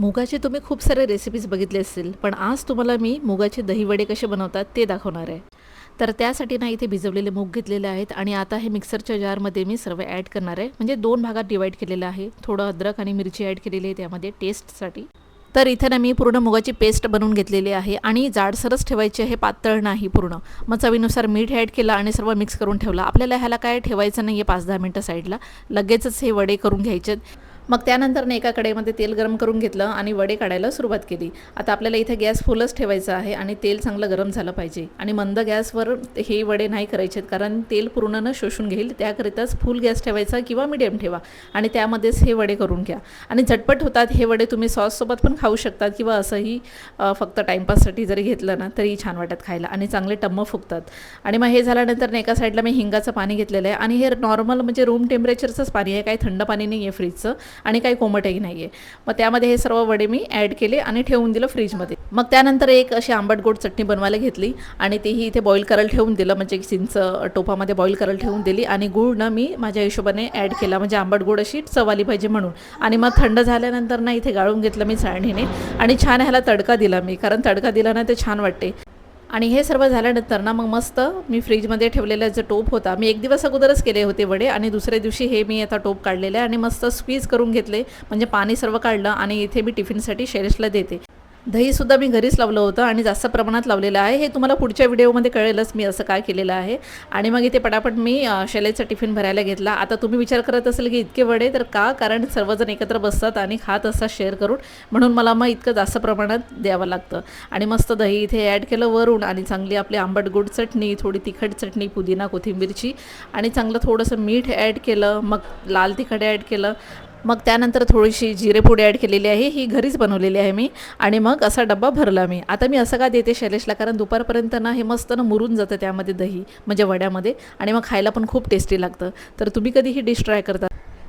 मुगाचे तुम्ही खूप सारे रेसिपीज बघितले असतील, पण आज तुम्हाला मी मुगाचे दही वडे कसे बनवतात ते दाखवणार आहे. तर त्यासाठी ना इथे भिजवलेले मूग घेतलेले आहेत आणि आता हे मिक्सरच्या जारमध्ये मी सर्व ॲड करणार आहे. म्हणजे 2 भागात डिवाईड केलेलं आहे. थोडं अद्रक आणि मिरची ॲड केलेली आहे त्यामध्ये टेस्टसाठी. तर इथे ना मी पूर्ण मुगाची पेस्ट बनवून घेतलेली आहे आणि जाडसरच ठेवायची आहे, पातळ नाही पूर्ण. मग चवीनुसार मीठ ॲड केलं आणि सर्व मिक्स करून ठेवलं. आपल्याला ह्याला काय ठेवायचं नाही आहे 5-10 मिनटं साईडला. लगेचच हे वडे करून घ्यायचे. मग त्यानंतर एका कढईमध्ये तेल गरम करून घेतलं आणि वडे काढायला सुरुवात केली. आता आपल्याला इथे गॅस फुलच ठेवायचा आहे आणि तेल चांगलं गरम झालं पाहिजे. आणि मंद गॅसवर हे वडे नाही करायचे कारण तेल पूर्ण न शोषून घेईल. त्याकरिताच फुल गॅस ठेवायचा किंवा मीडियम ठेवा आणि त्यामध्येच हे वडे करून घ्या. आणि झटपट होतात हे वडे. तुम्ही सॉससोबत पण खाऊ शकतात किंवा असंही फक्त टाईमपाससाठी जरी घेतलं ना तरी छान वाटत खायला आणि चांगले टम्म फुगतात. आणि मग हे झाल्यानंतर एका साईडला मी हिंगाचं पाणी घेतलेलं आहे आणि हे नॉर्मल म्हणजे रूम टेम्परेचरचंच पाणी आहे, काही थंड पाणी नाही आहे फ्रीजचं आणि काही कोमटही नाही आहे. मग त्यामध्ये हे सर्व वडे मी ॲड केले आणि ठेवून दिलं फ्रीजमध्ये. मग त्यानंतर एक अशी आंबट गोड चटणी बनवायला घेतली आणि तेही इथे बॉईल करायला ठेवून दिलं. म्हणजे चिंच टोपामध्ये बॉईल करायला ठेवून दिली आणि गूळ ना मी माझ्या हिशोबाने ॲड केला, म्हणजे आंबट गोड अशी चव आली पाहिजे म्हणून. आणि मग थंड झाल्यानंतर ना इथे गाळून घेतलं मी चाळणीने आणि छान ह्याला तडका दिला मी, कारण तडका दिला ना ते छान वाटते. आणि हे सर्व झाल्यानंतर ना मग मस्त मी फ्रीजमध्ये ठेवलेला जो टोप होता, मी एक दिवस अगोदरच केले होते वडे आणि दुसऱ्या दिवशी हे मी आता टोप काढलेले आणि मस्त स्क्वीज करून घेतले, म्हणजे पाणी सर्व काढलं. आणि इथे मी टिफिनसाठी शैलेशला देते. दहीसुद्धा मी घरीच लावलं होतं आणि जास्त प्रमाणात लावलेलं आहे. हे तुम्हाला पुढच्या व्हिडिओमध्ये कळेलच मी असं काय केलेलं आहे. आणि मग इथे पटापट मी शैलेशचा टिफिन भरायला घेतला. आता तुम्ही विचार करत असेल की इतके वडे तर का, कारण सर्वजण एकत्र बसतात आणि खात असतात शेअर करून, म्हणून मला मग इतकं जास्त प्रमाणात द्यावं लागतं. आणि मस्त दही इथे ॲड केलं वरून आणि चांगली आपली आंबट गोड चटणी, थोडी तिखट चटणी, पुदिना कोथिंबीरची आणि चांगलं थोडंसं मीठ ॲड केलं. मग लाल तिखट ॲड केलं. मग त्यानंतर थोडीशी जिरेपूड ॲड केलेली आहे, ही घरीच बनवलेली आहे मी. आणि मग असा डब्बा भरला मी. आता मी असं का देते शैलेशला, कारण दुपारपर्यंत ना हे मस्त ना मुरून जातं त्यामध्ये दही, म्हणजे वड्यामध्ये, आणि मग खायला पण खूप टेस्टी लागतं. तर तुम्ही कधी ही डिश ट्राय करता?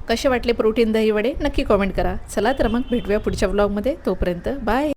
कसे वाटले प्रोटीन दही वडे नक्की कॉमेंट करा. चला तर मग भेटूया पुढच्या व्लॉगमध्ये. तोपर्यंत बाय.